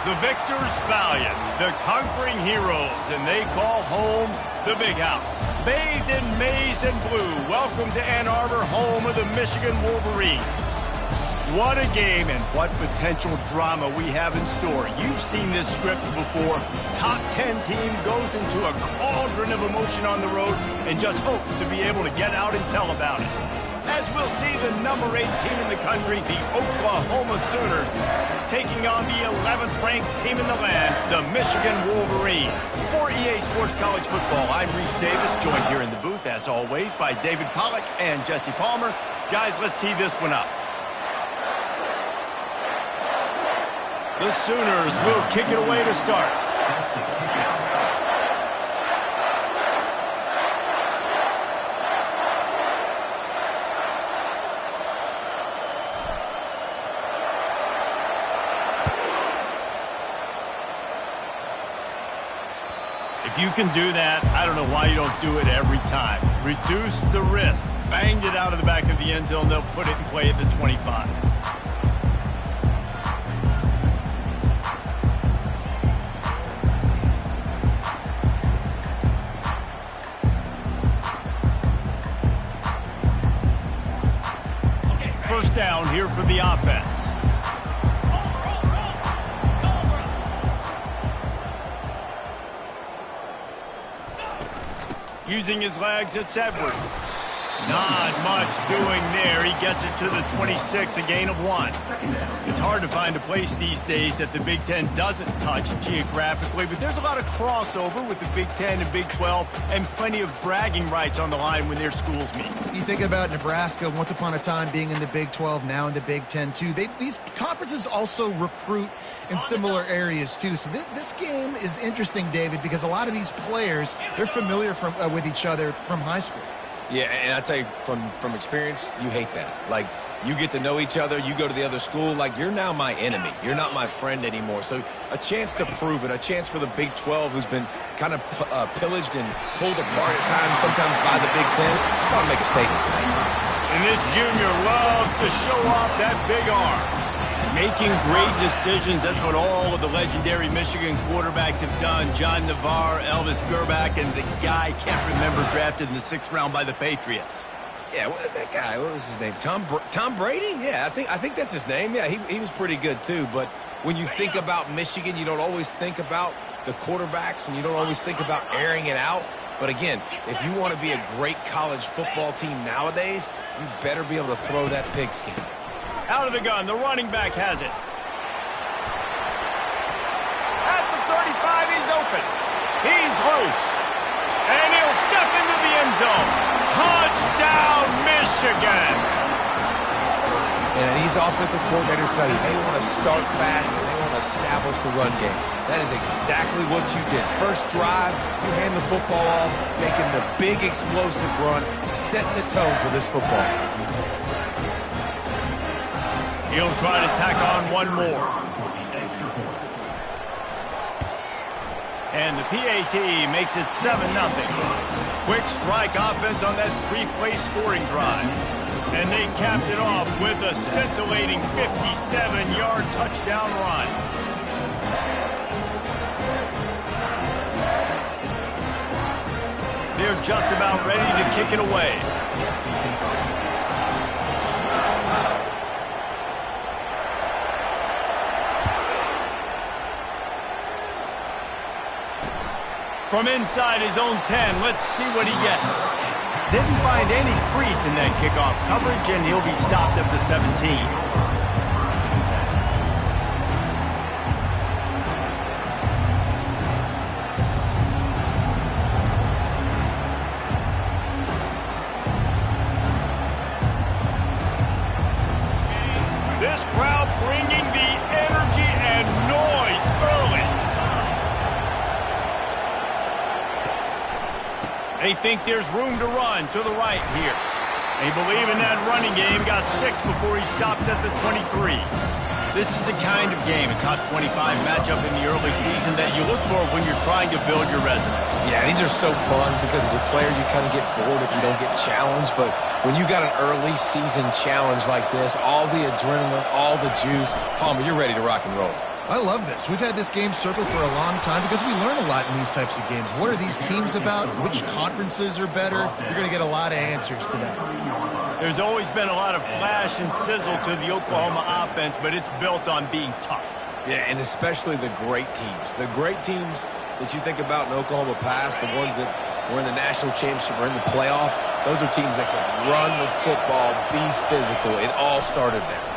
The victors valiant, the conquering heroes, and they call home the Big House. Bathed in maize and blue, welcome to Ann Arbor, home of the Michigan Wolverines. What a game and what potential drama we have in store. You've seen this script before. Top 10 team goes into a cauldron of emotion on the road and just hopes to be able to get out and tell about it. As we'll see the number 8 team in the country, the Oklahoma Sooners, taking on the 11th ranked team in the land, the Michigan Wolverines. For EA Sports College Football, I'm Reese Davis, joined here in the booth, as always, by David Pollack and Jesse Palmer. Guys, let's tee this one up. The Sooners will kick it away to start. If you can do that, I don't know why you don't do it every time. Reduce the risk. Banged it out of the back of the end zone. They'll put it in play at the 25. First down here for the offense. Using his legs, it's Edwards. Not much doing there. He gets it to the 26, a gain of 1. It's hard to find a place these days that the Big Ten doesn't touch geographically, but there's a lot of crossover with the Big Ten and Big 12 and plenty of bragging rights on the line when their schools meet. You think about Nebraska, once upon a time being in the Big 12, now in the Big 10 too. These conferences also recruit in similar areas too. So this game is interesting, David, because a lot of these players, they're familiar with each other from high school. Yeah, and I tell you, from experience, you hate that. Like, you get to know each other, you go to the other school, like, you're now my enemy. You're not my friend anymore. So a chance to prove it, a chance for the Big 12, who's been kind of pillaged and pulled apart at times, sometimes by the Big 10. It's got to make a statement today. And this junior loves to show off that big arm. Making great decisions, that's what all of the legendary Michigan quarterbacks have done. John Navarre, Elvis Gerbach, and the guy, can't remember, drafted in the 6th round by the Patriots. Yeah, that guy, what was his name? Tom Brady? Yeah, I think that's his name. Yeah, he was pretty good too. But when you think about Michigan, you don't always think about the quarterbacks, and you don't always think about airing it out. But again, if you want to be a great college football team nowadays, you better be able to throw that pigskin. Out of the gun, the running back has it. At the 35, he's open. He's loose. And he'll step into the end zone. Touchdown, Michigan! And these offensive coordinators tell you they want to start fast and they want to establish the run game. That is exactly what you did. First drive, you hand the football off, making the big explosive run, setting the tone for this football game. He'll try to tack on one more. And the PAT makes it 7-0. Quick strike offense on that 3-play scoring drive. And they capped it off with a scintillating 57-yard touchdown run. They're just about ready to kick it away. From inside his own 10, let's see what he gets. Didn't find any crease in that kickoff coverage, and he'll be stopped at the 17. This crowd bringing the energy and noise early. They think there's room to run to the right here. They believe in that running game. Got 6 before he stopped at the 23. This is the kind of game, a top 25 matchup in the early season, that you look for when you're trying to build your resume. Yeah, these are so fun because as a player, you kind of get bored if you don't get challenged. But when you got an early season challenge like this, all the adrenaline, all the juice, Palmer, you're ready to rock and roll. I love this. We've had this game circled for a long time because we learn a lot in these types of games. What are these teams about? Which conferences are better? You're going to get a lot of answers today. There's always been a lot of flash and sizzle to the Oklahoma offense, but it's built on being tough. Yeah, and especially the great teams. The great teams that you think about in Oklahoma past, the ones that were in the national championship or in the playoff, those are teams that can run the football, be physical. It all started there.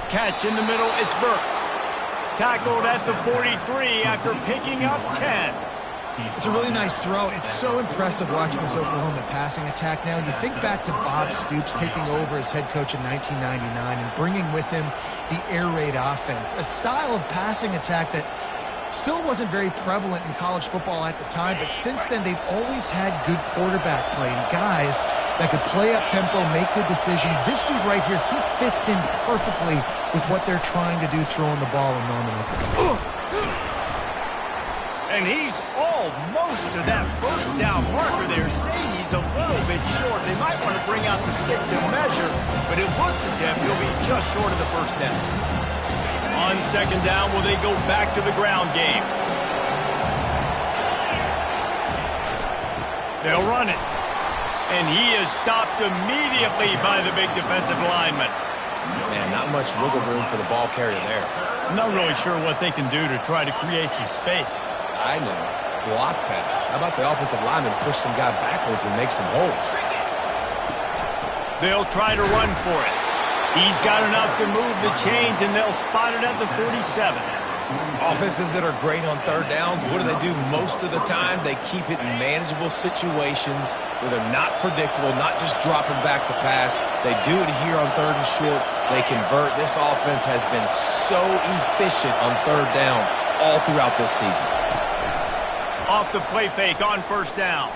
Catch in the middle, it's Burks. Tackled at the 43 after picking up 10. It's a really nice throw. It's so impressive watching this Oklahoma passing attack now. You think back to Bob Stoops taking over as head coach in 1999 and bringing with him the air raid offense, a style of passing attack that still wasn't very prevalent in college football at the time, but since then they've always had good quarterback play and guys that could play up tempo, make good decisions. This dude right here, he fits in perfectly with what they're trying to do throwing the ball in Norman. And he's almost to that first down marker there, saying he's a little bit short. They might want to bring out the sticks and measure, but it looks as if he'll be just short of the first down. On second down, will they go back to the ground game? They'll run it. And he is stopped immediately by the big defensive lineman. Man, not much wiggle room for the ball carrier there. I'm not really sure what they can do to try to create some space. I know. Block better. How about the offensive lineman push some guy backwards and make some holes? They'll try to run for it. He's got enough to move the chains, and they'll spot it at the 47. Offenses that are great on third downs, what do? Most of the time, they keep it in manageable situations where they're not predictable, not just dropping back to pass. They do it here on third and short. They convert. This offense has been so efficient on third downs all throughout this season. Off the play fake on first down.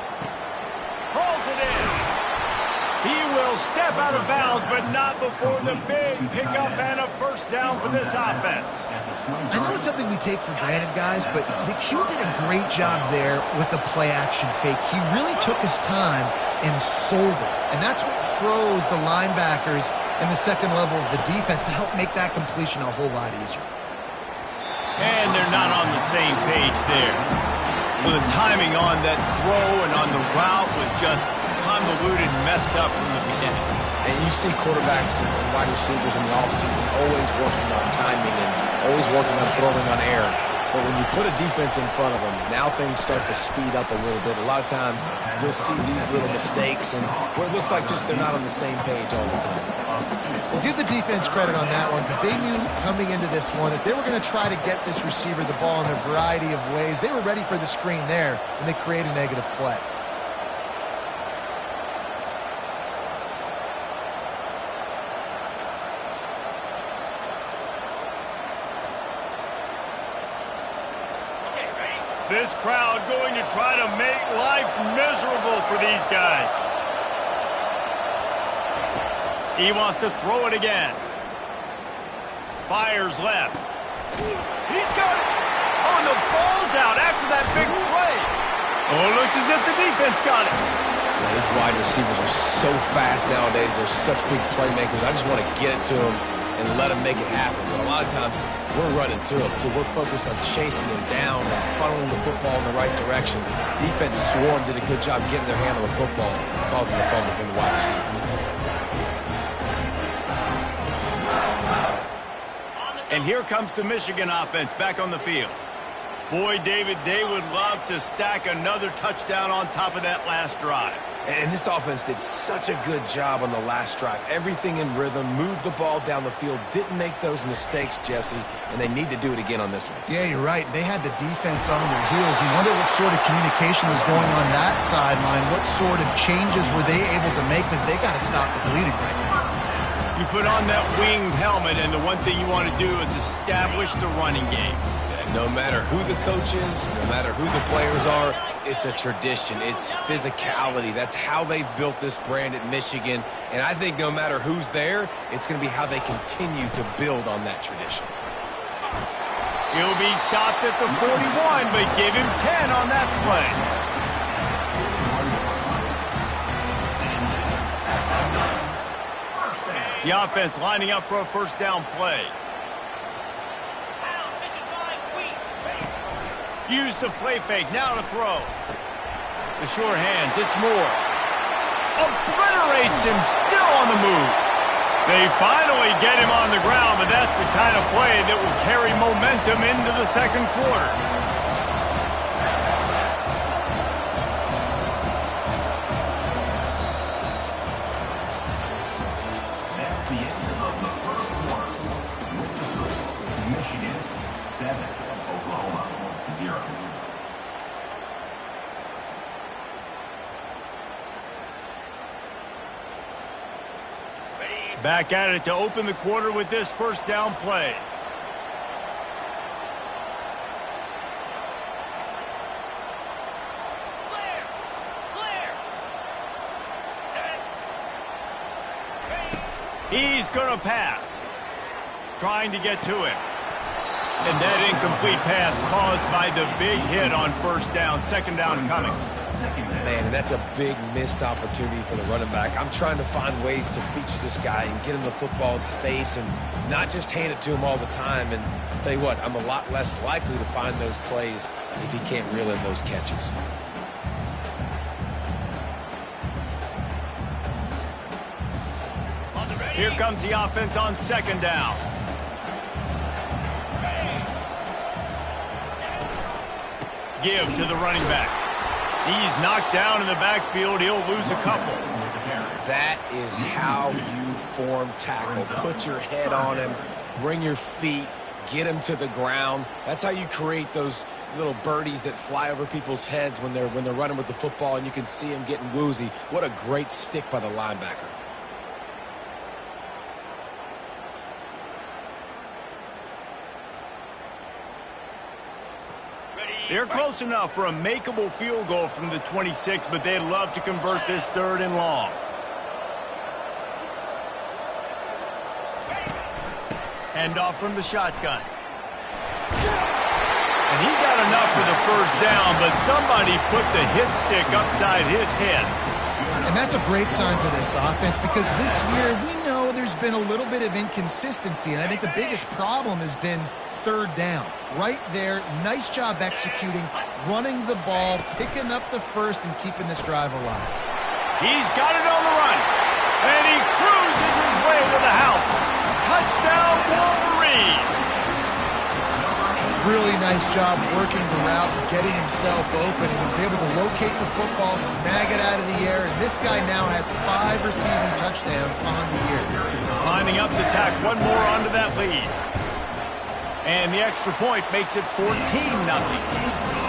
Hauls it in. He will step out of bounds, but not before the big pickup and a first down for this offense. I know it's something we take for granted, guys, but the Q did a great job there with the play-action fake. He really took his time and sold it. And that's what froze the linebackers in the second level of the defense to help make that completion a whole lot easier. And they're not on the same page there. The timing on that throw and on the route was just convoluted and messed up from the beginning. And you see quarterbacks and wide receivers in the offseason always working on timing and always working on throwing on air. But when you put a defense in front of them, now things start to speed up a little bit. A lot of times you'll see these little mistakes and where it looks like just they're not on the same page all the time. Well, give the defense credit on that one because they knew coming into this one that they were going to try to get this receiver the ball in a variety of ways. They were ready for the screen there, and they create a negative play. This crowd going to try to make life miserable for these guys. He wants to throw it again. Fires left. He's got it. Oh, and the ball's out after that big play. Oh, it looks as if the defense got it. Yeah, these wide receivers are so fast nowadays. They're such big playmakers. I just want to get it to them and let them make it happen. But a lot of times, we're running to them, so we're focused on chasing them down and funneling the football in the right direction. Defense swarm did a good job getting their hand on the football, causing the fumble from the wide receiver. And here comes the Michigan offense back on the field. Boy, David, they would love to stack another touchdown on top of that last drive. And this offense did such a good job on the last drive. Everything in rhythm, moved the ball down the field, didn't make those mistakes, Jesse, and they need to do it again on this one. Yeah, you're right. They had the defense on their heels. You wonder what sort of communication was going on that sideline. What sort of changes were they able to make because they got to stop the bleeding right now. You put on that winged helmet, and the one thing you want to do is establish the running game. No matter who the coach is, no matter who the players are, it's a tradition. It's physicality. That's how they built this brand at Michigan. And I think no matter who's there, it's going to be how they continue to build on that tradition. He'll be stopped at the 41, but give him 10 on that play. The offense lining up for a first down play. Use the play fake. Now to throw. The sure hands. It's Moore. Obliterates him. Still on the move. They finally get him on the ground, but that's the kind of play that will carry momentum into the second quarter. That's the end of the first quarter. With the score, Michigan 7, Oklahoma 0. Back at it to open the quarter with this first down play. He's going to pass. Trying to get to him. And that incomplete pass caused by the big hit on first down. Second down coming. Man, and that's a big missed opportunity for the running back. I'm trying to find ways to feature this guy and get him the football in space and not just hand it to him all the time. And I'll tell you what, I'm a lot less likely to find those plays if he can't reel in those catches. Here comes the offense on second down. Give to the running back. He's knocked down in the backfield. He'll lose a couple. That is how you form tackle. Put your head on him, bring your feet, get him to the ground. That's how you create those little birdies that fly over people's heads when they're running with the football, and you can see him getting woozy. What a great stick by the linebacker. They're close enough for a makeable field goal from the 26, but they'd love to convert this third and long. Handoff from the shotgun. And he got enough for the first down, but somebody put the hit stick upside his head. And that's a great sign for this offense because this year we know there's been a little bit of inconsistency, and I think the biggest problem has been third down. Right there, nice job executing, running the ball, picking up the first, and keeping this drive alive. He's got it on the run, and he cruises his way to the house. Touchdown, Wolverines! Really nice job working the route and getting himself open. He was able to locate the football, snag it out of the air, and this guy now has 5 receiving touchdowns on the year. Lining up to tack one more onto that lead. And the extra point makes it 14-0.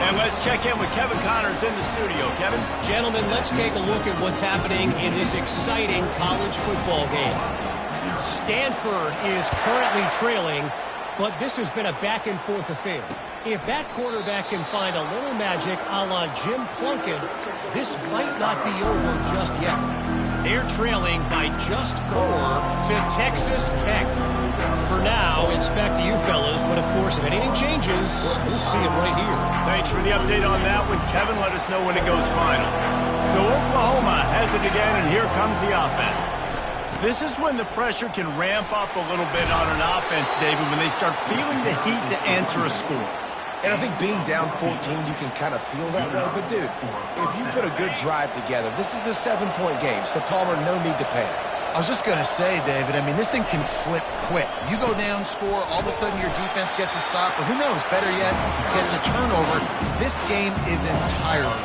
And let's check in with Kevin Connors in the studio. Kevin? Gentlemen, let's take a look at what's happening in this exciting college football game. Stanford is currently trailing, but this has been a back-and-forth affair. If that quarterback can find a little magic a la Jim Plunkett, this might not be over just yet. They're trailing by just 4 to Texas Tech. For now, it's back to you fellas, but of course, if anything changes, we'll see it right here. Thanks for the update on that one, Kevin. Let us know when it goes final. So Oklahoma has it again, and here comes the offense. This is when the pressure can ramp up a little bit on an offense, David, when they start feeling the heat to answer a score. And I think being down 14, you can kind of feel that way. But, dude, if you put a good drive together, this is a 7-point game. So, Palmer, no need to panic. I was just going to say, David, I mean, this thing can flip quick. You go down, score, all of a sudden your defense gets a stop, or who knows, better yet, gets a turnover. This game is entirely.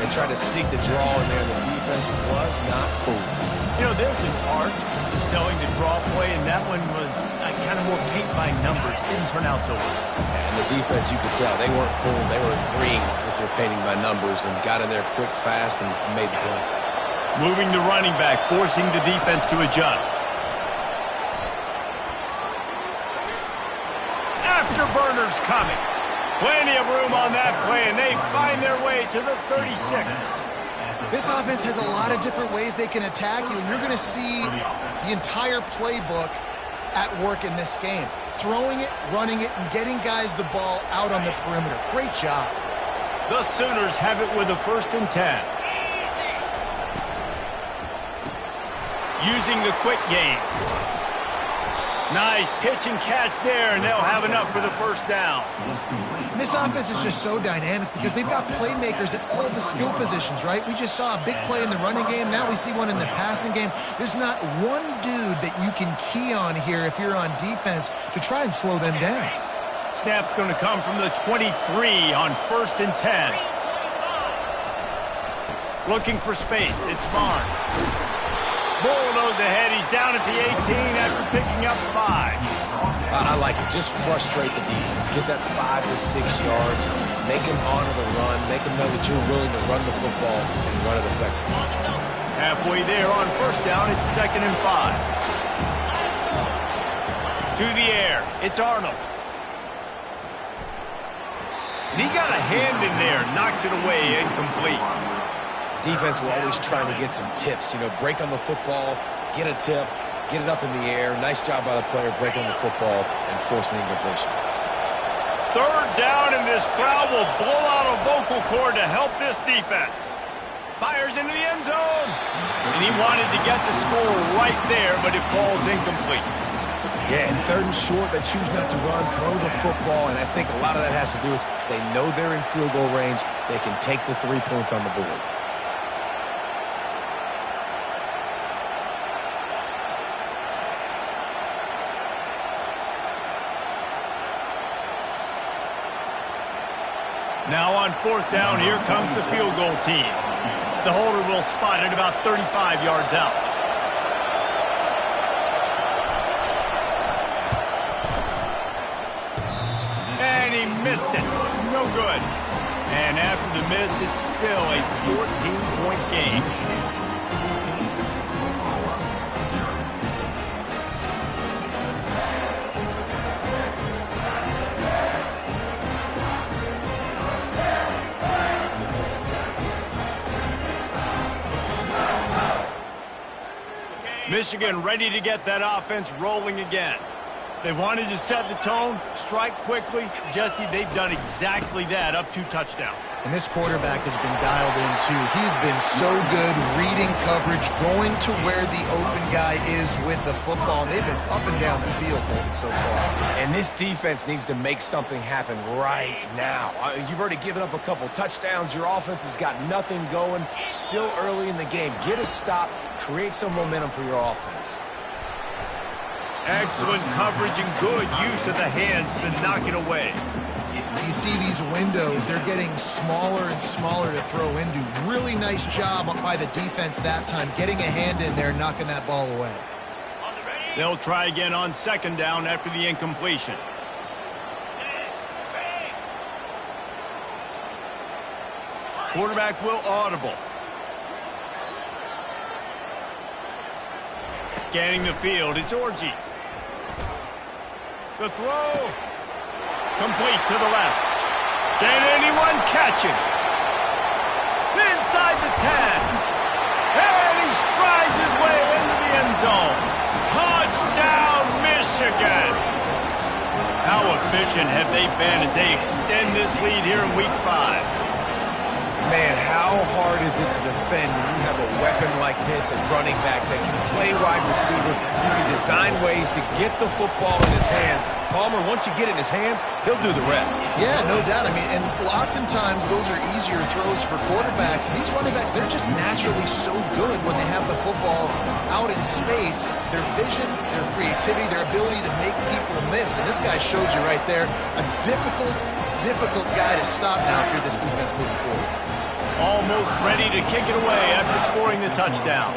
They tried to sneak the draw in there, and the defense was not fooled. You know, there's an art to selling the draw play, and that one was kind of more paint by numbers. Didn't turn out so well. And the defense, you could tell, they weren't fooled. They were agreeing with their painting by numbers and got in there quick, fast, and made the play. Moving the running back, forcing the defense to adjust. Afterburners coming. Plenty of room on that play, and they find their way to the 36. This offense has a lot of different ways they can attack you, and you're going to see the entire playbook at work in this game. Throwing it, running it, and getting guys the ball out on the perimeter. Great job. The Sooners have it with a 1st and 10. Using the quick game. Nice pitch and catch there, and they'll have enough for the first down. And this offense is just so dynamic because they've got playmakers at all the skill positions, right? We just saw a big play in the running game. Now we see one in the passing game. There's not one dude that you can key on here if you're on defense to try and slow them down. Snap's going to come from the 23 on 1st and 10. Looking for space. It's Barnes. Bulldoze ahead. He's down at the 18 after picking up 5. I like it. Just frustrate the defense. Get that 5 to 6 yards. Make them honor the run. Make them know that you're willing to run the football and run it effectively. Halfway there on 1st down. It's 2nd and 5. To the air. It's Arnold. And he got a hand in there. Knocks it away. Incomplete. Defense will always trying to get some tips. You know, break on the football, get a tip, get it up in the air. Nice job by the player breaking on the football and forcing the incompletion. 3rd down, and this crowd will blow out a vocal cord to help this defense. Fires into the end zone. And he wanted to get the score right there, but it falls incomplete. Yeah, and 3rd and short, they choose not to run, throw the football, and I think a lot of that has to do with they know they're in field goal range. They can take the 3 points on the board. Now on 4th down, here comes the field goal team. The holder will spot it about 35 yards out. And he missed it. No good. And after the miss, it's still a 14-point game. Michigan ready to get that offense rolling again. They wanted to set the tone, strike quickly. Jesse, they've done exactly that, up 2 touchdowns. And this quarterback has been dialed in, too. He's been so good reading coverage, going to where the open guy is with the football. And they've been up and down the field so far. And this defense needs to make something happen right now. You've already given up a couple touchdowns. Your offense has got nothing going. Still early in the game. Get a stop. Create some momentum for your offense. Excellent coverage and good use of the hands to knock it away. You see these windows, they're getting smaller and smaller to throw into. Really nice job by the defense that time, getting a hand in there, knocking that ball away. They'll try again on 2nd down after the incompletion. Quarterback will audible. Scanning the field, it's Orji. The throw. Complete to the left. Can anyone catch it? Inside the 10. And he strides his way into the end zone. Touchdown, Michigan. How efficient have they been as they extend this lead here in Week 5? Man, how hard is it to defend when you have a weapon like this at running back that can play wide receiver? You can design ways to get the football in his hand. Palmer, once you get it in his hands, he'll do the rest. Yeah, no doubt. I mean, and oftentimes those are easier throws for quarterbacks. These running backs, they're just naturally so good when they have the football out in space. Their vision, their creativity, their ability to make people miss. And this guy showed you right there, a difficult guy to stop now if you're this defense moving forward. Almost ready to kick it away after scoring the touchdown.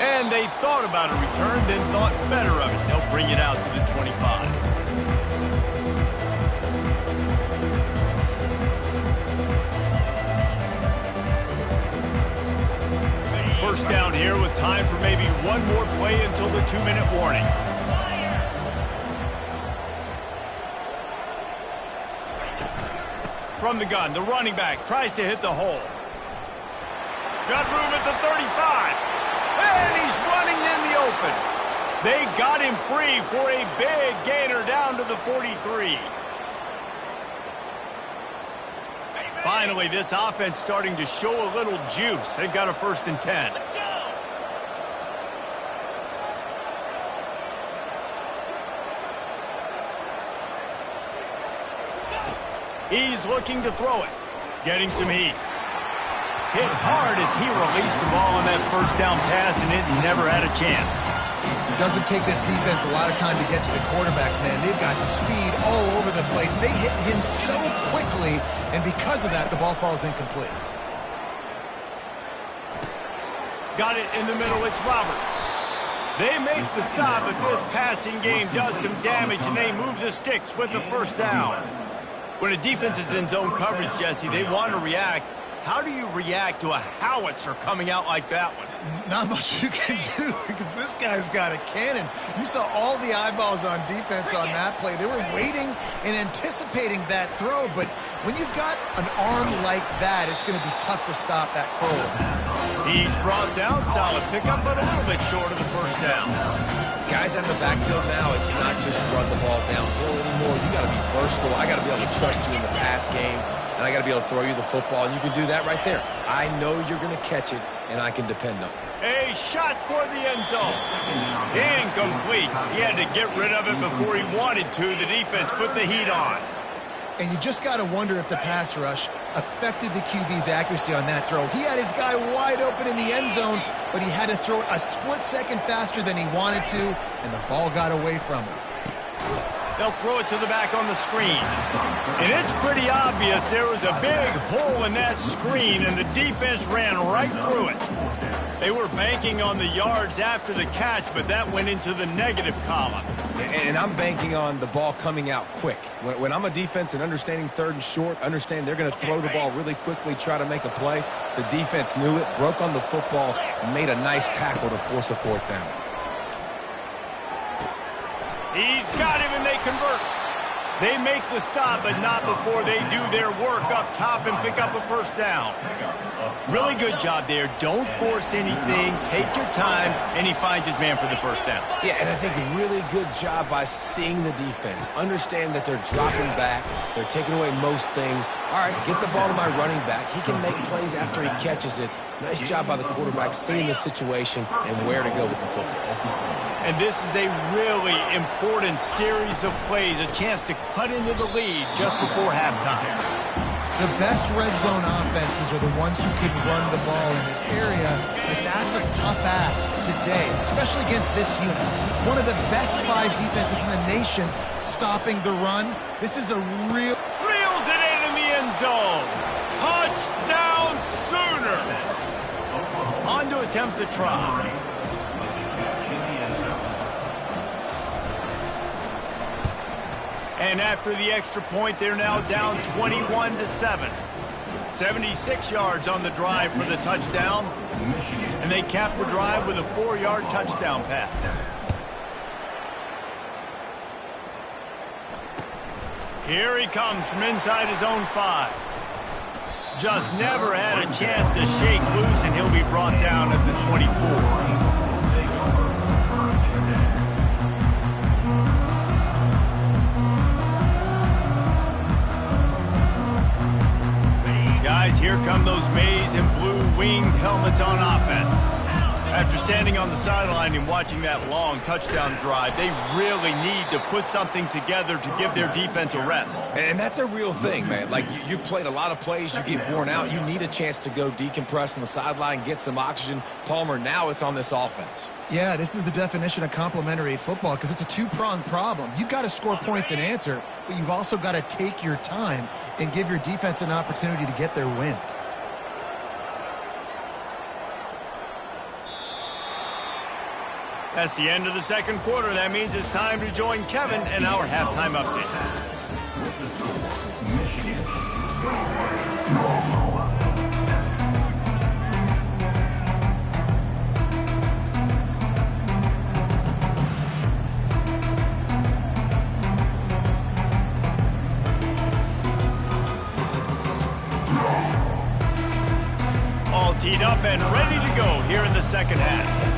And they thought about a return, then thought better of it. They'll bring it out to the 25. First down here with time for maybe one more play until the 2-minute warning. from the gun. The running back tries to hit the hole. Got room at the 35. And he's running in the open. They got him free for a big gainer down to the 43. Finally, this offense starting to show a little juice. They've got a 1st and 10. He's looking to throw it. Getting some heat. Hit hard as he released the ball on that 1st down pass, and it never had a chance. It doesn't take this defense a lot of time to get to the quarterback, man. They've got speed all over the place. They hit him so quickly, and because of that, the ball falls incomplete. Got it in the middle. It's Roberts. They make the stop, but this passing game does some damage, and they move the sticks with the 1st down. When a defense is in zone coverage, Jesse, they want to react. How do you react to a howitzer coming out like that one? Not much you can do because this guy's got a cannon. You saw all the eyeballs on defense on that play. They were waiting and anticipating that throw, but when you've got an arm like that, it's going to be tough to stop that curl. He's brought down. Solid pickup, but a little bit short of the 1st down. Guys in the backfield now, it's not just run the ball downhill anymore. You got to be versatile. I got to be able to trust you in the pass game, and I got to be able to throw you the football, and you can do that right there. I know you're going to catch it, and I can depend on it. A shot toward the end zone. Incomplete. He had to get rid of it before he wanted to. The defense put the heat on. And you just got to wonder if the pass rush affected the QB's accuracy on that throw. He had his guy wide open in the end zone, but he had to throw it a split second faster than he wanted to, and the ball got away from him. They'll throw it to the back on the screen. And it's pretty obvious there was a big hole in that screen, and the defense ran right through it. They were banking on the yards after the catch, but that went into the negative column. And I'm banking on the ball coming out quick. When I'm a defense and understanding 3rd and short, understand they're going to throw the ball really quickly, try to make a play. The defense knew it, broke on the football, made a nice tackle to force a 4th down. He's got him, and they convert. They make the stop, but not before they do their work up top and pick up a 1st down. Really good job there. Don't force anything. Take your time, and he finds his man for the 1st down. Yeah, and I think really good job by seeing the defense. Understand that they're dropping back. They're taking away most things. All right, get the ball to my running back. He can make plays after he catches it. Nice job by the quarterback seeing the situation and where to go with the football. And this is a really important series of plays, a chance to cut into the lead just before halftime. The best red zone offenses are the ones who can run the ball in this area, but that's a tough ask today, especially against this unit. One of the best 5 defenses in the nation stopping the run. This is a real... Reels it in the end zone. Touchdown Sooners. On to attempt to try. And after the extra point, they're now down 21-7. 76 yards on the drive for the touchdown. And they cap the drive with a 4-yard touchdown pass. Here he comes from inside his own 5. Just never had a chance to shake loose, and he'll be brought down at the 24. Guys, here come those maize and blue winged helmets on offense. After standing on the sideline and watching that long touchdown drive, they really need to put something together to give their defense a rest. And that's a real thing, man. Like, you played a lot of plays, you get worn out, you need a chance to go decompress on the sideline, get some oxygen. Palmer, now it's on this offense. Yeah, this is the definition of complementary football because it's a 2-pronged problem. You've got to score points and answer, but you've also got to take your time and give your defense an opportunity to get their win. That's the end of the 2nd quarter. That means it's time to join Kevin in our halftime update. up and ready to go here in the second half.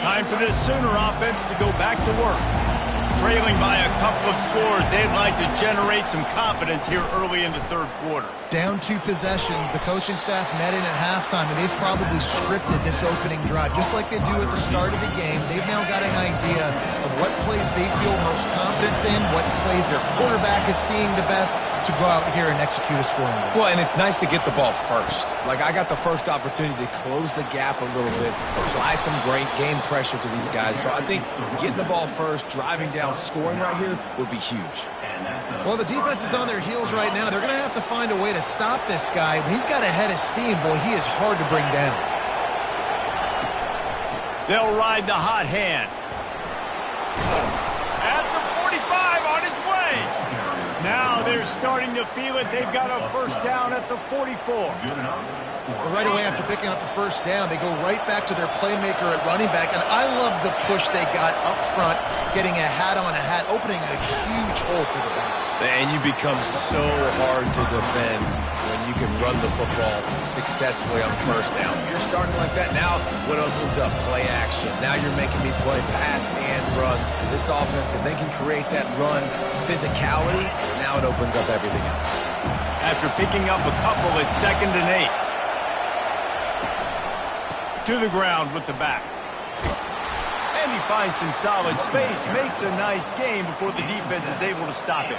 Time for this Sooner offense to go back to work. Trailing by a couple of scores, they'd like to generate some confidence here early in the third quarter. Down 2 possessions, the coaching staff met in at halftime, and they've probably scripted this opening drive. Just like they do at the start of the game, they've now got an idea of what plays they feel most confident in, what plays their quarterback is seeing the best to go out here and execute a scoring goal. Well, and it's nice to get the ball first. Like, I got the first opportunity to close the gap a little bit, apply some great game pressure to these guys. So I think getting the ball first, driving down, scoring right here would be huge. Well, the defense is on their heels right now. They're going to have to find a way to stop this guy. When he's got a head of steam, boy, he is hard to bring down. They'll ride the hot hand. At the 45, on its way. Now they're starting to feel it. They've got a first down at the 44. But right away after picking up the first down, they go right back to their playmaker at running back. And I love the push they got up front, getting a hat on a hat, opening a huge hole for the back. And you become so hard to defend when you can run the football successfully on first down. You're starting like that. Now what opens up? Play action. Now you're making me play pass and run. This offense, if they can create that run physicality, now it opens up everything else. After picking up a couple, it's 2nd and 8. To the ground with the back. And he finds some solid space, makes a nice game before the defense is able to stop him.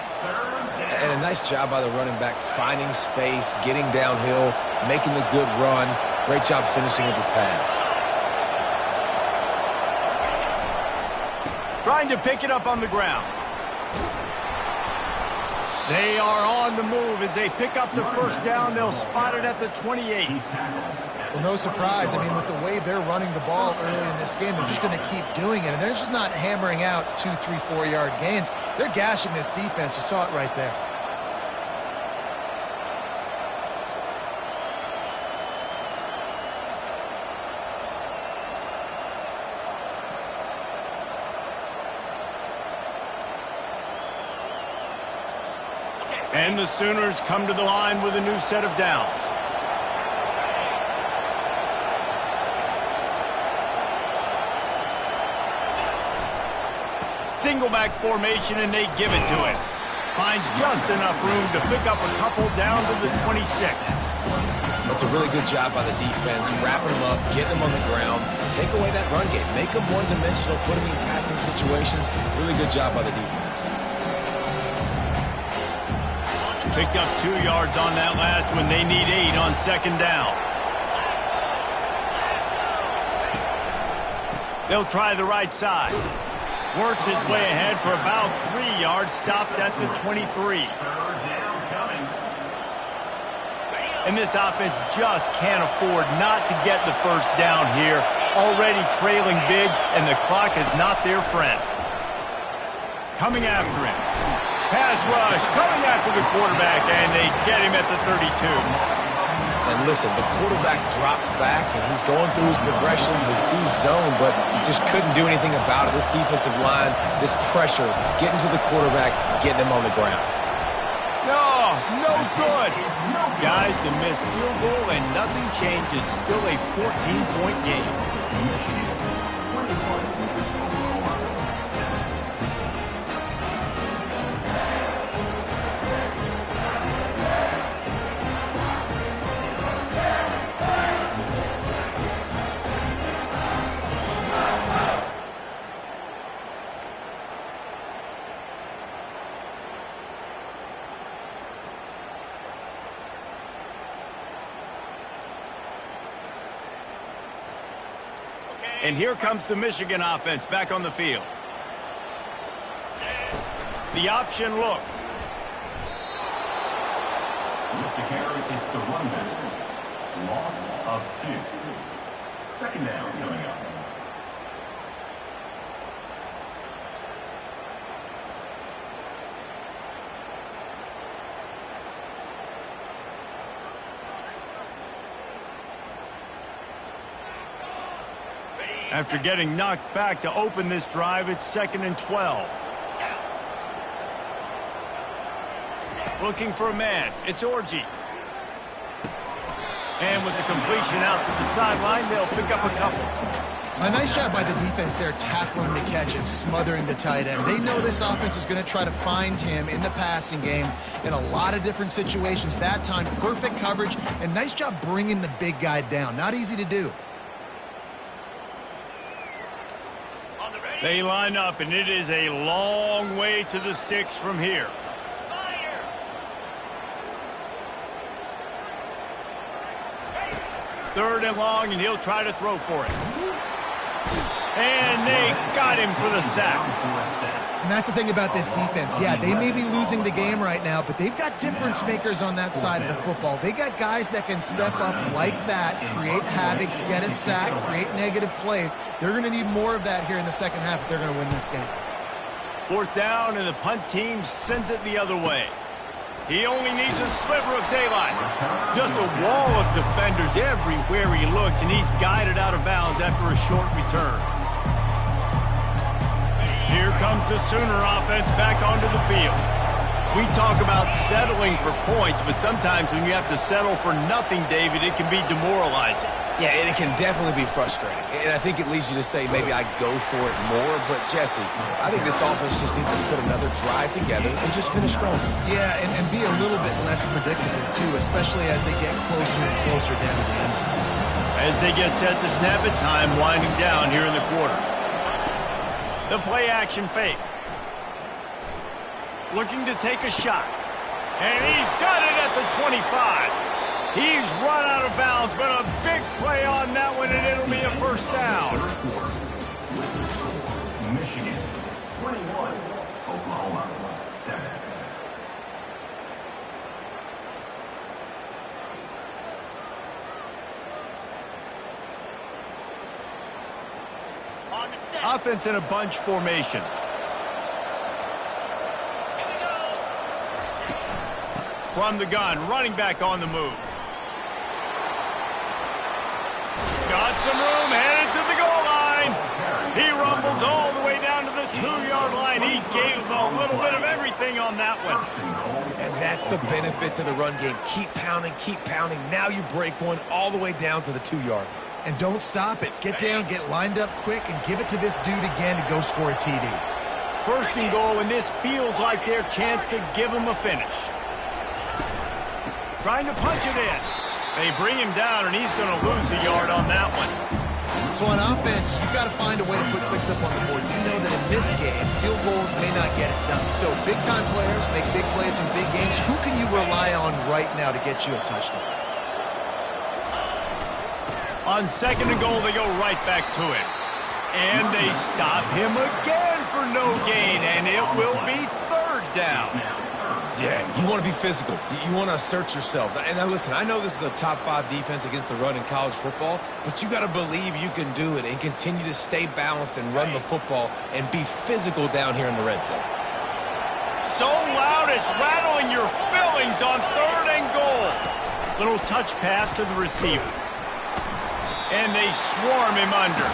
And a nice job by the running back, finding space, getting downhill, making the good run. Great job finishing with his pads. Trying to pick it up on the ground. They are on the move as they pick up the first down. They'll spot it at the 28. Well, no surprise. I mean, with the way they're running the ball early in this game, they're just going to keep doing it. And they're just not hammering out 2, 3, 4-yard gains. They're gashing this defense. You saw it right there. And the Sooners come to the line with a new set of downs. Single back formation, and they give it to him. Finds just enough room to pick up a couple down to the 26. That's a really good job by the defense, wrapping them up, getting them on the ground, take away that run game, make them one-dimensional, put them in passing situations. Really good job by the defense. Picked up 2 yards on that last one. They need 8 on 2nd down. They'll try the right side. Works his way ahead for about 3 yards, stopped at the 23. And this offense just can't afford not to get the first down here. Already trailing big, and the clock is not their friend. Coming after him. Pass rush, coming after the quarterback, and they get him at the 32. And listen, the quarterback drops back, and he's going through his progressions with sees zone, but just couldn't do anything about it. This defensive line, this pressure, getting to the quarterback, getting him on the ground. No good. Guys, a missed field goal, and nothing changes. Still a 14-point game. And here comes the Michigan offense back on the field. The option look. With the carry, it's the running back. Loss of 2. Second down coming up. After getting knocked back to open this drive, it's 2nd and 12. Looking for a man. It's Orji. And with the completion out to the sideline, they'll pick up a couple. A nice job by the defense there tackling the catch and smothering the tight end. They know this offense is going to try to find him in the passing game in a lot of different situations. That time, perfect coverage, and nice job bringing the big guy down. Not easy to do. They line up, and it is a long way to the sticks from here. Third and long, and he'll try to throw for it. And they got him for the sack. And that's the thing about this defense. Yeah, they may be losing the game right now, but they've got difference makers on that side of the football. They got guys that can step up like that, create havoc, get a sack, create negative plays. They're going to need more of that here in the second half if they're going to win this game. 4th down, and the punt team sends it the other way. He only needs a sliver of daylight. Just a wall of defenders everywhere he looks, and he's guided out of bounds after a short return. Here comes the Sooner offense back onto the field. We talk about settling for points, but sometimes when you have to settle for nothing, David, it can be demoralizing. Yeah, and it can definitely be frustrating. And I think it leads you to say maybe I go for it more. But, Jesse, I think this offense just needs to put another drive together and just finish strong. Yeah, and be a little bit less predictable, too, especially as they get closer and closer down to the end zone. As they get set to snap it, time winding down here in the quarter. The play-action fake. Looking to take a shot. And he's got it at the 25. He's run out of bounds, but a big play on that one, and it'll be a first down. Michigan 21, Oklahoma 7. Offense in a bunch formation. From the gun, running back on the move. Got some room, headed to the goal line. He rumbles all the way down to the 2-yard line. He gave a little bit of everything on that one. And that's the benefit to the run game. Keep pounding, keep pounding. Now you break one all the way down to the 2-yard. And don't stop it. Get down, get lined up quick, and give it to this dude again to go score a TD. 1st and goal, and this feels like their chance to give him a finish. Trying to punch it in. They bring him down, and he's going to lose a yard on that one. So on offense, you've got to find a way to put 6 up on the board. You know that in this game, field goals may not get it done. So big-time players make big plays in big games. Who can you rely on right now to get you a touchdown? On 2nd and goal, they go right back to it. And they stop him again for no gain, and it will be 3rd down. Yeah, you want to be physical. You want to assert yourselves. And now listen, I know this is a top 5 defense against the run in college football, but you got to believe you can do it and continue to stay balanced and run the football and be physical down here in the red zone. So loud it's rattling your fillings on 3rd and goal. Little touch pass to the receiver. And they swarm him under.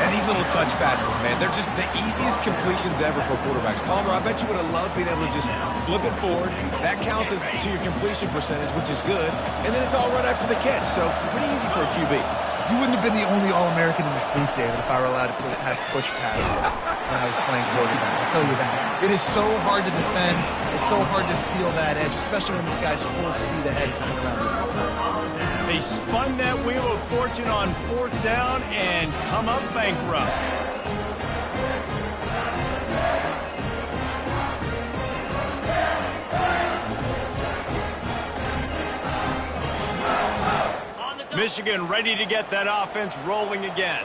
And these little touch passes, man, they're just the easiest completions ever for quarterbacks. Palmer, I bet you would have loved being able to just flip it forward. That counts as to your completion percentage, which is good. And then it's all right after the catch, so pretty easy for a QB. You wouldn't have been the only All-American in this booth, David, if I were allowed to have push passes when I was playing quarterback. I'll tell you that. It is so hard to defend. It's so hard to seal that edge, especially when this guy's full speed ahead coming around the outside. They spun that wheel of fortune on 4th down and come up bankrupt. Michigan ready to get that offense rolling again.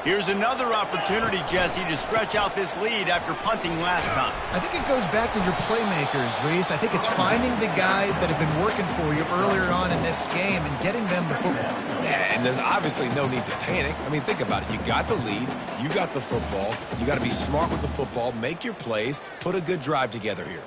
Here's another opportunity, Jesse, to stretch out this lead after punting last time. I think it goes back to your playmakers, Reese. I think it's finding the guys that have been working for you earlier on in this game and getting them the football. Yeah, and there's obviously no need to panic. I mean, think about it. You got the lead. You got the football. You got to be smart with the football, make your plays, put a good drive together here.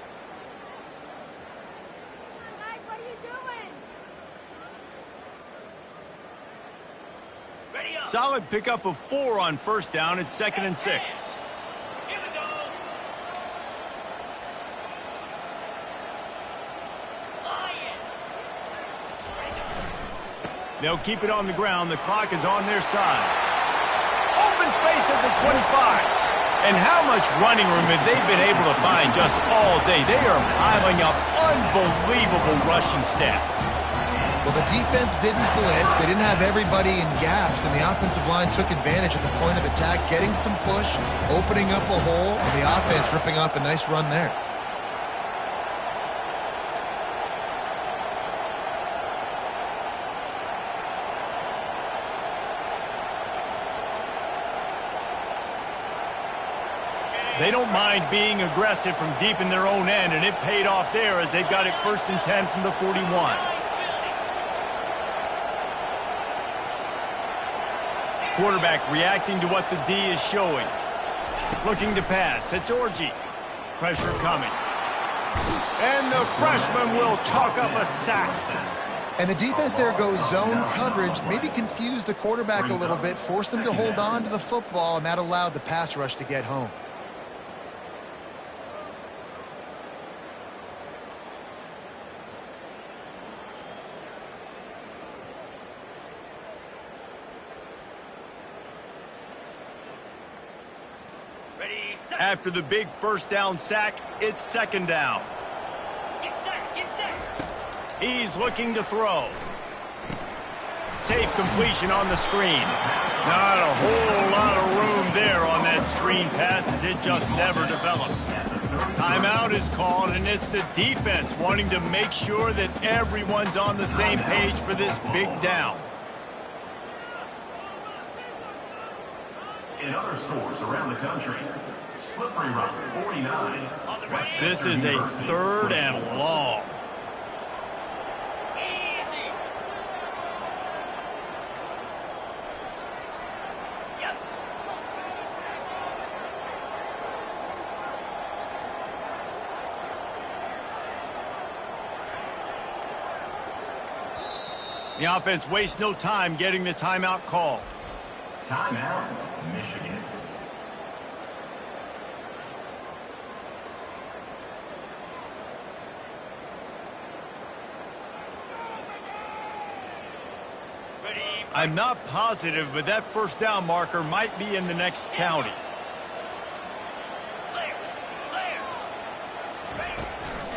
Solid pickup of 4 on first down. It's 2nd and 6. They'll keep it on the ground. The clock is on their side. Open space at the 25. And how much running room have they been able to find just all day? They are piling up unbelievable rushing stats. Well, the defense didn't blitz. They didn't have everybody in gaps, and the offensive line took advantage at the point of attack, getting some push, opening up a hole, and the offense ripping off a nice run there. They don't mind being aggressive from deep in their own end, and it paid off there as they've got it 1st and 10 from the 41. Quarterback reacting to what the D is showing. Looking to pass. It's Orji. Pressure coming. And the freshman will chalk up a sack. And the defense there goes zone coverage, maybe confused the quarterback a little bit, forced him to hold on to the football, and that allowed the pass rush to get home. After the big first down sack, it's 2nd down. He's looking to throw. Safe completion on the screen. Not a whole lot of room there on that screen pass as it just never developed. Timeout is called, and it's the defense wanting to make sure that everyone's on the same page for this big down. In other stores around the country, Slippery Rock 49. This is a 3rd and long. The offense wastes no time getting the timeout call. Timeout, Michigan. I'm not positive, but that first down marker might be in the next county.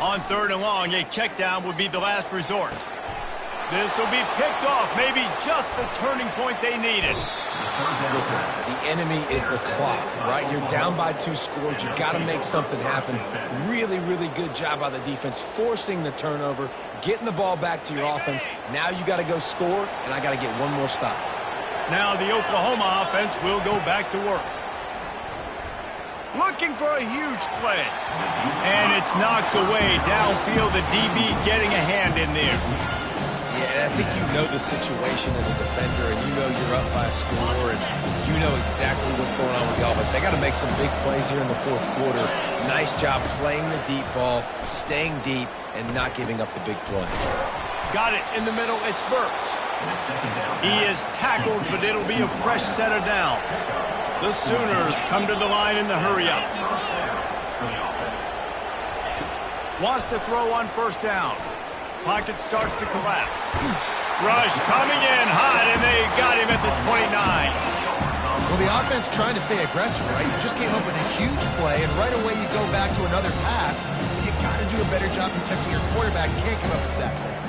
On 3rd and long, a check down would be the last resort. This will be picked off, maybe just the turning point they needed. Listen, the enemy is the clock, right? You're down by 2 scores. You got to make something happen. Really, really good job by the defense, forcing the turnover, getting the ball back to your offense. Now you got to go score, and I got to get one more stop. Now the Oklahoma offense will go back to work. Looking for a huge play. And it's knocked away downfield. The DB getting a hand in there. Yeah, I think you know the situation as a defender, and you know you're up by a score, and you know exactly what's going on with the offense. They got to make some big plays here in the 4th quarter. Nice job playing the deep ball, staying deep, and not giving up the big play. Got it in the middle. It's Burks. He is tackled, but it'll be a fresh set of downs. The Sooners come to the line in the hurry-up. Wants to throw on first down. Pocket starts to collapse. Rush coming in hot, and they got him at the 29. Well, the offense trying to stay aggressive, right? You just came up with a huge play, and right away you go back to another pass. You got to do a better job protecting your quarterback. You can't give up a sack there.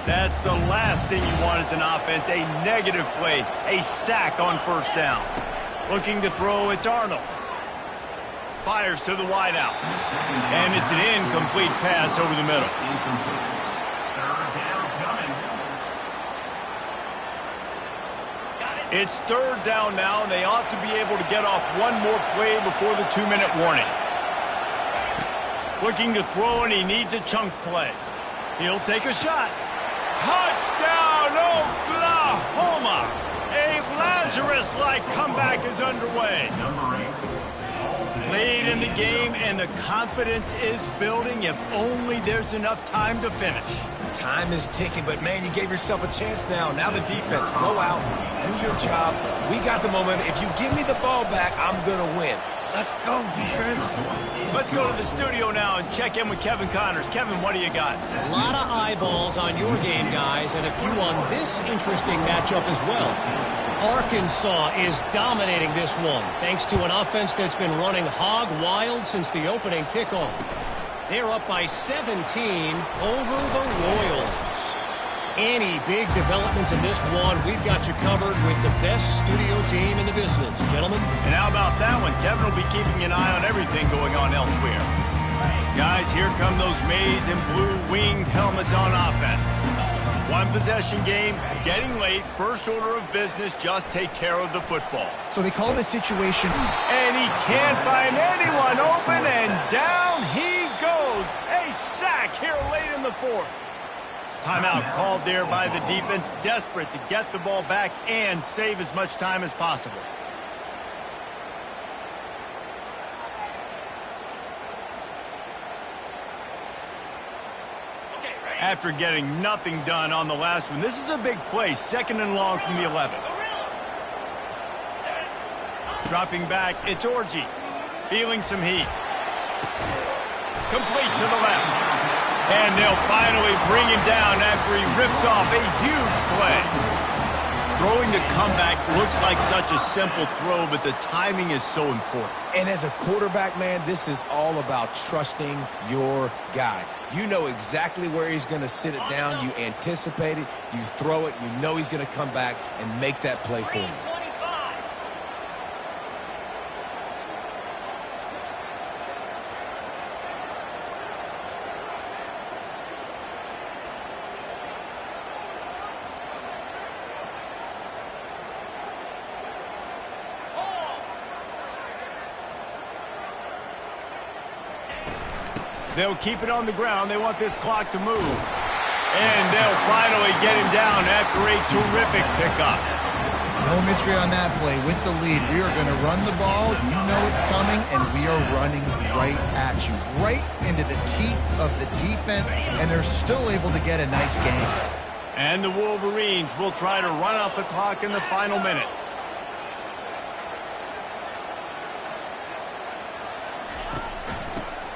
That's the last thing you want as an offense, a negative play, a sack on first down. Looking to throw, it's Arnold. Fires to the wideout. And it's an incomplete pass over the middle. It's third down now, and they ought to be able to get off one more play before the 2-minute warning. Looking to throw, and he needs a chunk play. He'll take a shot. Touchdown, Oklahoma! A Lazarus-like comeback is underway. Late in the game, and the confidence is building. If only there's enough time to finish. Time is ticking, but, man, you gave yourself a chance now. Now the defense, go out, do your job. We got the momentum. If you give me the ball back, I'm going to win. Let's go, defense. Let's go to the studio now and check in with Kevin Connors. Kevin, what do you got? A lot of eyeballs on your game, guys, and a few on this interesting matchup as well. Arkansas is dominating this one, thanks to an offense that's been running hog wild since the opening kickoff. They're up by 17 over the Royals. Any big developments in this one, we've got you covered with the best studio team in the business, gentlemen. And how about that one? Kevin will be keeping an eye on everything going on elsewhere. Guys, here come those maize and blue winged helmets on offense. One possession game, getting late, first order of business, just take care of the football. So they call this situation. And he can't find anyone open, and down he goes. A sack here late in the fourth. Timeout called there by the defense, desperate to get the ball back and save as much time as possible. After getting nothing done on the last one, this is a big play, 2nd and long from the 11. Dropping back, it's Orji. Feeling some heat. Complete to the left. And they'll finally bring him down after he rips off a huge play. Throwing the comeback looks like such a simple throw, but the timing is so important. And as a quarterback, man, this is all about trusting your guy. You know exactly where he's going to sit it down. You anticipate it. You throw it. You know he's going to come back and make that play for you. They'll keep it on the ground. They want this clock to move. And they'll finally get him down after a terrific pickup. No mystery on that play. With the lead, we are going to run the ball. You know it's coming, and we are running right at you, right into the teeth of the defense, and they're still able to get a nice game. And the Wolverines will try to run out the clock in the final minute.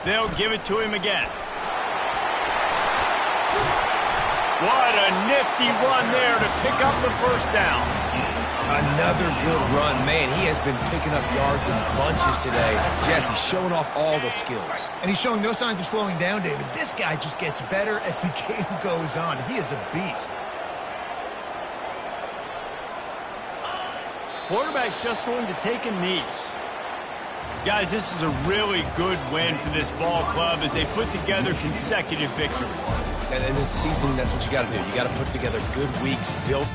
They'll give it to him again. What a nifty run there to pick up the first down. Another good run. Man, he has been picking up yards in bunches today. Jesse showing off all the skills. And he's showing no signs of slowing down, David. This guy just gets better as the game goes on. He is a beast. Quarterback's just going to take a knee. Guys, this is a really good win for this ball club as they put together consecutive victories. And in this season, that's what you got to do. You got to put together good weeks, build